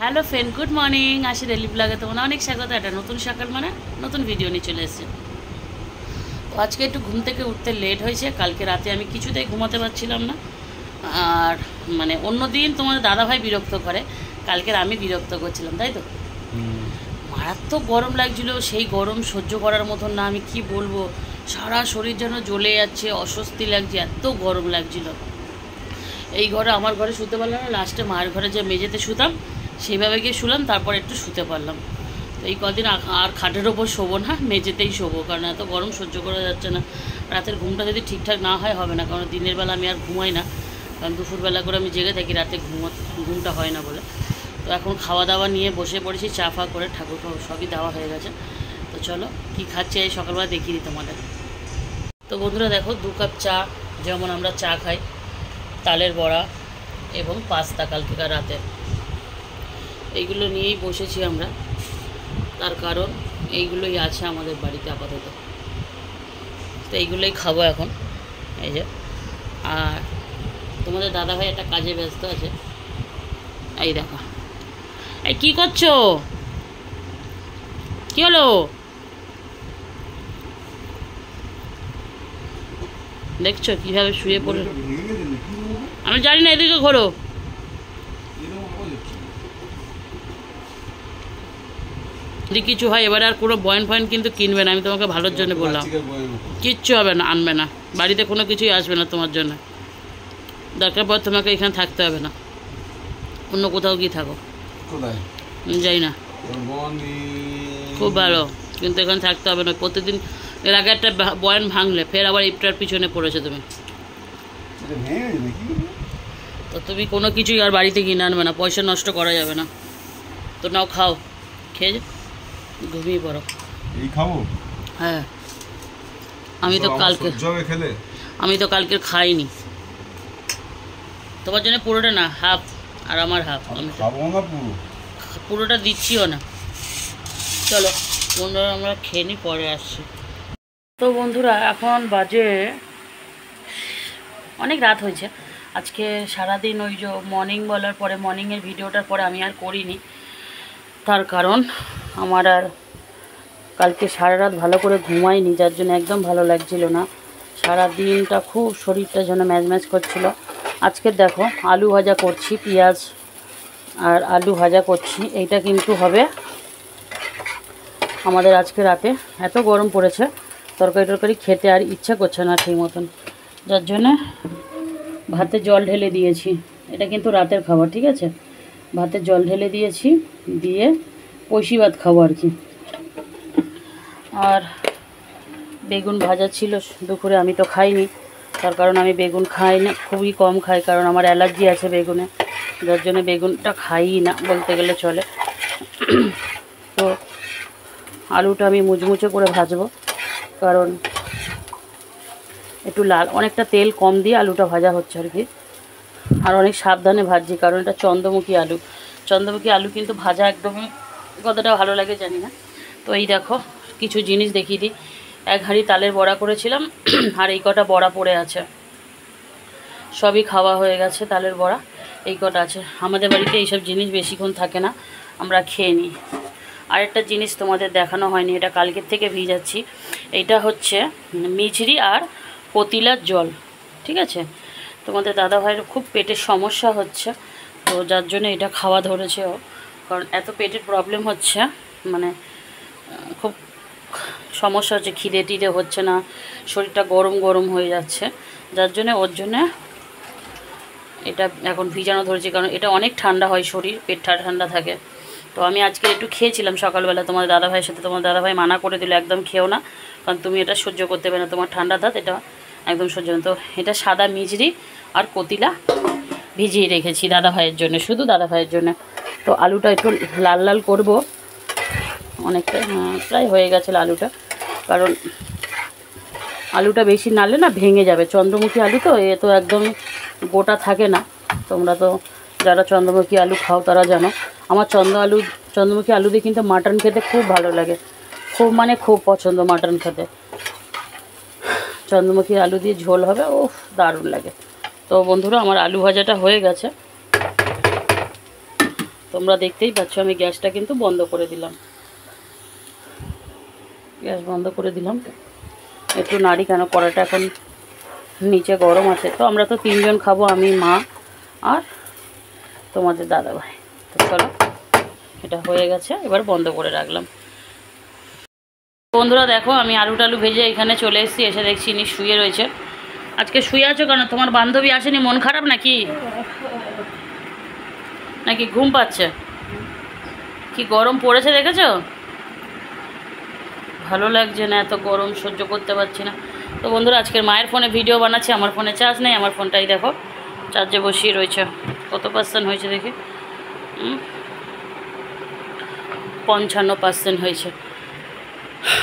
Hello friend, good morning. আসি daily ব্লগে তোমার অনেক স্বাগত। একটা নতুন সকাল মানে নতুন ভিডিও নিয়ে চলে এসেছে। তো আজকে একটু ঘুম থেকে উঠতে লেট হয়েছে। কালকে রাতে আমি কিছুতেই ঘুমাতে পারছিলাম না। আর মানে অন্য দিন তোমার দাদাভাই বিরক্ত করে, কালকের আমি বিরক্ত করছিলাম, তাই তো। মারাত্মক গরম লাগছিল, সেই গরম সহ্য করার মতন না। আমি কি বলবো, সারা শরীর যেন জ্বলে যাচ্ছে, অস্বস্তি লাগছে, এত গরম লাগছিল। এই ঘরে আমার ঘরে শুতে পারলাম না, লাস্টে মায়ের ঘরে যে মেঝেতে শুতাম সেইভাবে গিয়ে শুলাম, তারপর একটু শুতে পারলাম। তো এই কদিন আর খাটের ওপর শোবো না, মেঝেতেই শোবো, কারণ এত গরম সহ্য করা যাচ্ছে না। রাতের ঘুমটা যদি ঠিকঠাক না হয় হবে না, কারণ দিনের বেলা আমি আর ঘুমাই না, কারণ দুপুরবেলা করে আমি জেগে থাকি, রাতে ঘুমটা হয় না বলে। তো এখন খাওয়া দাওয়া নিয়ে বসে পড়েছি, চা ফা করে, ঠাকুর সবই দেওয়া হয়ে গেছে। তো চলো কী খাচ্ছে এই সকালবেলা দেখিয়ে দিই তোমাদের। তো বন্ধুরা দেখো, 2 কাপ চা, যেমন আমরা চা খাই, তালের বড়া এবং পাস্তা কালকেকার রাতে, এইগুলো নিয়েই বসেছি আমরা। তার কারণ এইগুলোই আছে আমাদের বাড়িতে আপাতত, তো এইগুলোই খাবো এখন। এই যে, আর তোমাদের দাদাভাই একটা কাজে ব্যস্ত আছে। এই দেখো, এই কী করছো, কী হলো? দেখছো কীভাবে শুয়ে পড়ে? আমি জানি না, এদিকে ঘোরো। যদি কিছু হয় এবারে আর কোনো বয়েন ফয়েন কিন্তু কিনবে না, আমি তোমাকে ভালোর জন্য বললাম। কিচ্ছু হবে না, আনবে না, বাড়িতে কোনো কিছুই আসবে না তোমার জন্য। দরকার পর তোমাকে এখানে থাকতে হবে না, অন্য কোথাও গিয়ে থাকো। যাই না, খুব ভালো, কিন্তু এখানে থাকতে হবে না প্রতিদিন। এর আগে একটা বয়ান ভাঙলে, ফের আবার ইফটার পিছনে পড়েছো তুমি। তো তুমি কোনো কিছুই আর বাড়িতে কিনে আনবে না, পয়সা নষ্ট করা যাবে না। তো নাও, খাও, খেয়ে ঘুমিয়ে পড়ো। এই খাবো? হ্যাঁ, আমি তো কালকে খাইনি। তোমার জন্য পুরোটা না, হাফ, আর আমার হাফ। আমি খাবো না, পুরোটা দিচ্ছিও না। চলো বন্ধুরা, আমরা খেয়ে নিই, পরে আসছি। তো বন্ধুরা, এখন বাজে অনেক রাত হয়েছে। আজকে সারাদিন ওই যে মর্নিং বলার পরে, মর্নিংয়ের ভিডিওটার পরে আমি আর করিনি। তার কারণ আমার আর কালকে সারা রাত ভালো করে ঘুমাইনি, যার জন্য একদম ভালো লাগছিল না। সারা দিনটা খুব শরীরটা যেন ম্যাজ করছিল। আজকে দেখো, আলু ভাজা করছি, পেঁয়াজ আর আলু ভাজা করছি। এইটা কিন্তু হবে আমাদের আজকে রাতে। এত গরম পড়েছে, তরকারি খেতে আর ইচ্ছা করছে না ঠিক মতন, যার জন্যে ভাতে জল ঢেলে দিয়েছি। এটা কিন্তু রাতের খাবার, ঠিক আছে। ভাতে জল ঢেলে দিয়েছি, দিয়ে পয়সি ভাত খাবো আর কি। আর বেগুন ভাজা ছিল দুপুরে, আমি তো খাইনি, তার কারণ আমি বেগুন খাই না, খুবই কম খাই, কারণ আমার অ্যালার্জি আছে বেগুনে, যার জন্য বেগুনটা খাই না বলতে গেলে চলে। তো আলুটা আমি মুচমুচে করে ভাজবো, কারণ একটু লাল, অনেকটা তেল কম দিয়ে আলুটা ভাজা হচ্ছে আর কি। আর অনেক সাবধানে ভাজছি, কারণ এটা চন্দ্রমুখী আলু। চন্দ্রমুখী আলু কিন্তু ভাজা একদমই কতটা ভালো লাগে জানি না। তো এই দেখো, কিছু জিনিস দেখিয়ে দিই। 1 হাঁড়ি তালের বড়া করেছিলাম, আর এই কটা বড়া পড়ে আছে, সবই খাওয়া হয়ে গেছে। তালের বড়া এই কটা আছে। আমাদের বাড়িতে এইসব জিনিস বেশিক্ষণ থাকে না, আমরা খেয়ে নিই। আরেকটা জিনিস তোমাদের দেখানো হয়নি, এটা কালকের থেকে ভিজাচ্ছি। এইটা হচ্ছে মিছরি আর পতিলার জল, ঠিক আছে। তোমাদের দাদাভাইয়ের খুব পেটের সমস্যা হচ্ছে, তো যার জন্য এটা খাওয়া ধরেছে ও, কারণ এত পেটের প্রবলেম হচ্ছে, মানে খুব সমস্যা হচ্ছে, খিদে টিদে হচ্ছে না, শরীরটা গরম হয়ে যাচ্ছে, যার জন্যে ওর জন্যে এটা এখন ভিজানো ধরেছি, কারণ এটা অনেক ঠান্ডা হয় শরীর, পেট ঠান্ডা থাকে। তো আমি আজকে একটু খেয়েছিলাম সকালবেলা তোমার দাদাভাইয়ের সাথে, তোমার দাদাভাই মানা করে দিল একদম খেও না, কারণ তুমি এটা সহ্য করতে পারবে না, তোমার ঠান্ডা দাঁত, এটা একদম সহ্য না। তো এটা সাদা মিজরি আর কতিলা ভিজিয়ে রেখেছি দাদাভাইয়ের জন্য, শুধু দাদাভাইয়ের জন্য। তো আলুটা একটু লাল লাল করব, অনেকটা প্রায় হয়ে গেছে আলুটা, কারণ আলুটা বেশি নাড়লে না ভেঙে যাবে। চন্দ্রমুখী আলু তো, এ তো একদমই গোটা থাকে না। তোমরা তো যারা চন্দ্রমুখী আলু খাও তারা জানো। আমার চন্দ্রমুখী আলু দিয়ে কিন্তু মাটন খেতে খুব ভালো লাগে, খুব মানে খুব পছন্দ মাটন খেতে। চন্দ্রমুখী আলু দিয়ে ঝোল হবে, ও দারুণ লাগে। তো বন্ধুরা, আমার আলু ভাজাটা হয়ে গেছে। তো তোমরা দেখতেই পাচ্ছ আমি গ্যাসটা কিন্তু বন্ধ করে দিলাম, গ্যাস বন্ধ করে দিলাম। একটু নাড়ি, কেন কড়াটা এখন নিচে গরম আছে। তো আমরা তো 3 জন খাবো, আমি, মা আর তোমাদের দাদাভাই। তো চলো, এটা হয়ে গেছে, এবার বন্ধ করে রাখলাম। বন্ধুরা দেখো আমি আলু টালু ভেজে এখানে চলে এসেছি, এসে দেখছি ইনি শুয়ে রয়েছে। আজকে শুয়ে আছো কেন? তোমার বান্ধবী আসেনি, মন খারাপ নাকি? নাকি ঘুম পাচ্ছে? কি গরম পড়েছে দেখেছো? ভালো লাগছে না, এত গরম সহ্য করতে পারছি না। তো বন্ধুরা আজকের মায়ের ফোনে ভিডিও বানাচ্ছি, আমার ফোনে চার্জ নেই। আমার ফোনটাই দেখো চার্জে বসিয়ে রয়েছে। কত পার্সেন্ট হয়েছে দেখি, 55% হয়েছে।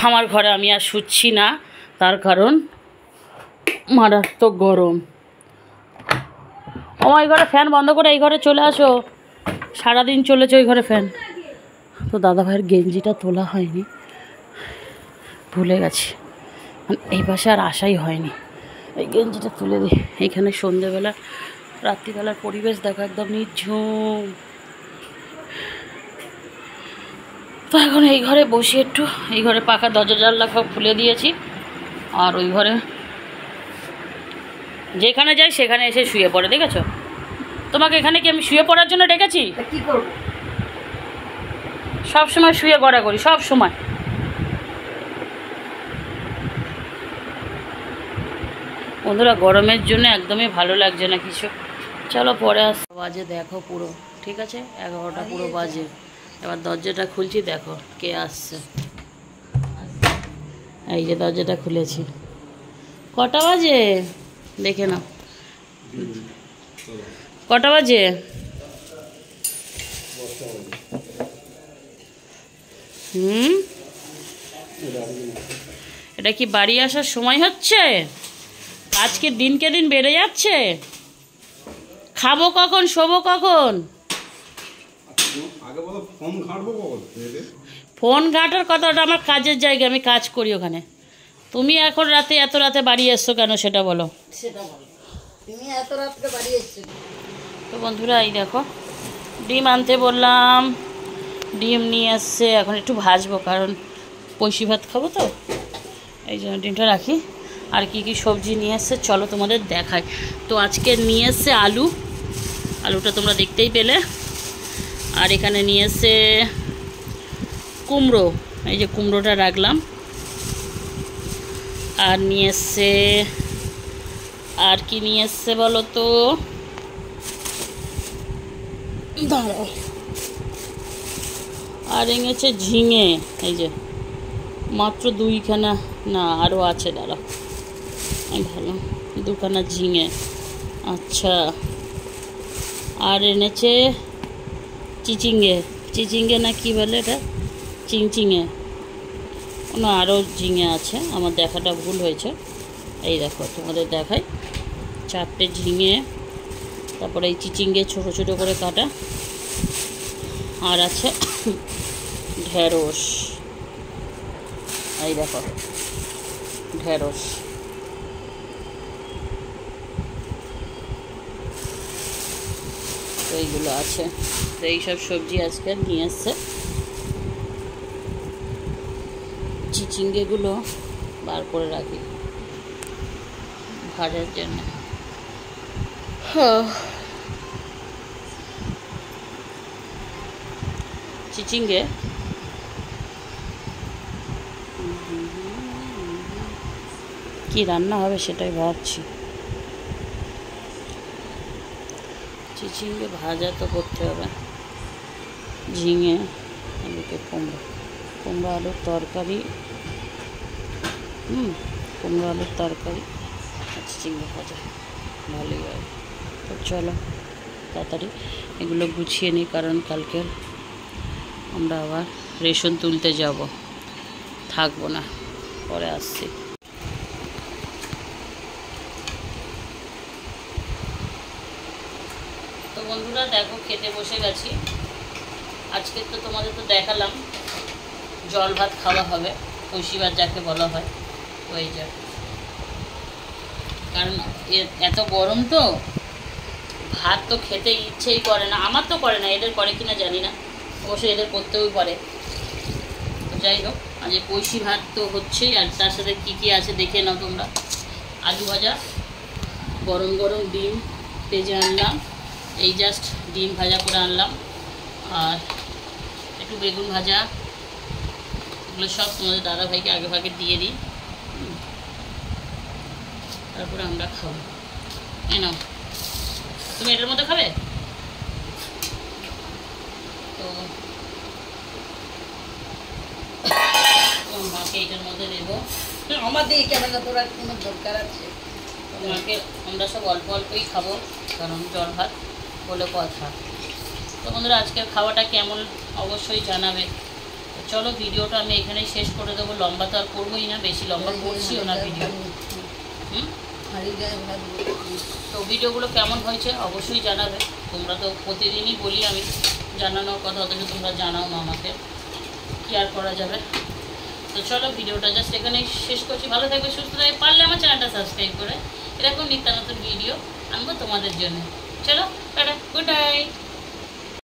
আমার ঘরে আমি আর শুচ্ছি না, তার কারণ মারাত্মক গরম। এই ঘরে ফ্যান বন্ধ করে এই ঘরে চলে আসো, সারাদিন চলেছে ওই ঘরে ফ্যান। তো দাদাভাইয়ের গেঞ্জিটা তোলা হয়নি, ভুলে গেছি, এই পাশে আর আসাই হয়নি। এই গেঞ্জিটা তুলে দিই। এইখানে সন্ধেবেলা রাত্রিবেলার পরিবেশ দেখো, একদম নিঝুম। তো এখন এই ঘরে বসি একটু, এই ঘরে পাকা দরজা জানলা সব খুলে দিয়েছি, আর ওই ঘরে যেখানে যাই সেখানে এসে শুয়ে পড়ে। দেখেছো? তোমাকে এখানে কি আমি শুয়ে পড়ার জন্য ডেকেছি? কি করব, সব সময় শুয়ে গড়াগড়ি, সব সময়। বন্ধুরা গরমের জন্য একদমই ভালো লাগছে না কিছু। চলো পরে আস। বাজে দেখো পুরো, ঠিক আছে 11টা পুরো বাজে। এবার দরজাটা খুলছি, দেখো কে আসছে। এই যে দরজাটা খুলেছি। কটা বাজে দেখে নাও, কটা বাজে? এটা কি বাড়ি আসার সময় হচ্ছে? আজকে দিনকে দিন বেড়ে যাচ্ছে। খাবো কখন, শোবো কখন? ফোন ঘাটার কথাটা আমার কাজের জায়গা, আমি কাজ করি ওখানে। তুমি এখন রাতে এত রাতে বাড়ি এসছো কেন সেটা বলো। তুমি এত রাতে বাড়ি এসছো। তো বন্ধুরা এই দেখো ডিম আনতে বললাম, ডিম নিয়ে আসছে। এখন একটু ভাজবো, কারণ পয়সি ভাত খাবো তো, এই জন্য ডিমটা রাখি। আর কি কি সবজি নিয়ে এসছে চলো তোমাদের দেখাই। তো আজকে নিয়ে এসছে আলু, আলুটা তোমরা দেখতেই পেলে। আর এখানে নিয়ে এসছে কুমড়ো, এই যে কুমড়োটা রাখলাম। আর নিয়ে এসছে, আর কি নিয়ে এসছে বলো তো, দাঁড়াও। আর এনেছে ঝিঙে, এই যে মাত্র 2খানা, না আরও আছে, দাঁড়াও ভালো, 2খানা ঝিঙে। আচ্ছা, আর এনেছে চিচিঙ্গে, চিচিঙ্গে না কি বলে এটা, চিংচিঙে, না আরও ঝিঙে আছে, আমার দেখাটা ভুল হয়েছে। এই দেখো তোমাদের দেখাই, 4টে ঝিঙে, তারপরে এই চিচিঙ্গে ছোটো ছোটো করে কাটা। আর আছে ঢেঁড়স, এই দেখো ঢেঁড়স। তো এইগুলো আছে। তো এইসব সবজি আজকে নিয়ে এসছে। চিচিঙ্গেগুলো বার করে রাখি ভাজার জন্য। চিচিঙ্গে কি রান্না হবে সেটাই ভাবছি। চিচিঙ্গে ভাজা তো করতে হবে, ঝিঙে, এদিকে কুমড়ো, কুমড়ো আলুর তরকারি, কুমড়ো আলুর তরকারি আর চিচিঙ্গে ভাজা, ভালোই হয়। তো চলো তাড়াতাড়ি এগুলো গুছিয়ে নিই, কারণ কালকে আমরা আবার রেশন তুলতে যাব, থাকবো না, পরে আসছি। তো বন্ধুরা দেখো খেতে বসে গেছি। আজকে তো তোমাদের তো দেখালাম জল ভাত খাওয়া হবে, পয়সি ভাত যাকে বলা হয়। তো এই যে, কারণ এত গরম তো ভাত তো খেতে ইচ্ছেই করে না, আমার তো করে না, এদের করে কিনা জানি না, অবশ্যই এদের করতেও পারে। তো যাই হোক, আজ কইশি ভাত তো হচ্ছেই, আর তার সাথে কী কী আছে দেখে নাও তোমরা। আলু ভাজা, গরম গরম ডিম ভেজে আনলাম, এই জাস্ট ডিম ভাজা করে আনলাম, আর একটু বেগুন ভাজা, এগুলো সব তোমাদের দাদাভাইকে আগে ভাগে দিয়ে দিই, তারপরে আমরা খাবো। এই নাও, তুমি এটার মধ্যে খাবে? তো মাকে এটার মধ্যে দেবো। আমাদের ক্যামেরা তোলার কোনো দরকার আছে? মাকে আমরা সব অল্প অল্পই খাবো, কারণ জল ভাত বলে কথা। তো বন্ধুরা, আজকের খাওয়াটা কেমন অবশ্যই জানাবে। তো চলো, ভিডিওটা আমি এখানেই শেষ করে দেবো, লম্বা তো আর করবোই না, বেশি লম্বা করছিও না ভিডিও। তো ভিডিওগুলো কেমন হয়েছে অবশ্যই জানাবে। তোমরা তো প্রতিদিনই বলি আমি জানানোর কথা, অথচ তোমরা জানাও না আমাকে, কি আর করা যাবে। তো চলো, ভিডিওটা জাস্ট এখানেই শেষ করছি। ভালো থাকবে, সুস্থ থাকবে, পারলে আমার চ্যানেলটা সাবস্ক্রাইব করে এরকম নিত্য নতুন ভিডিও আনবো তোমাদের জন্য। চলো টাটা, গুড নাইট।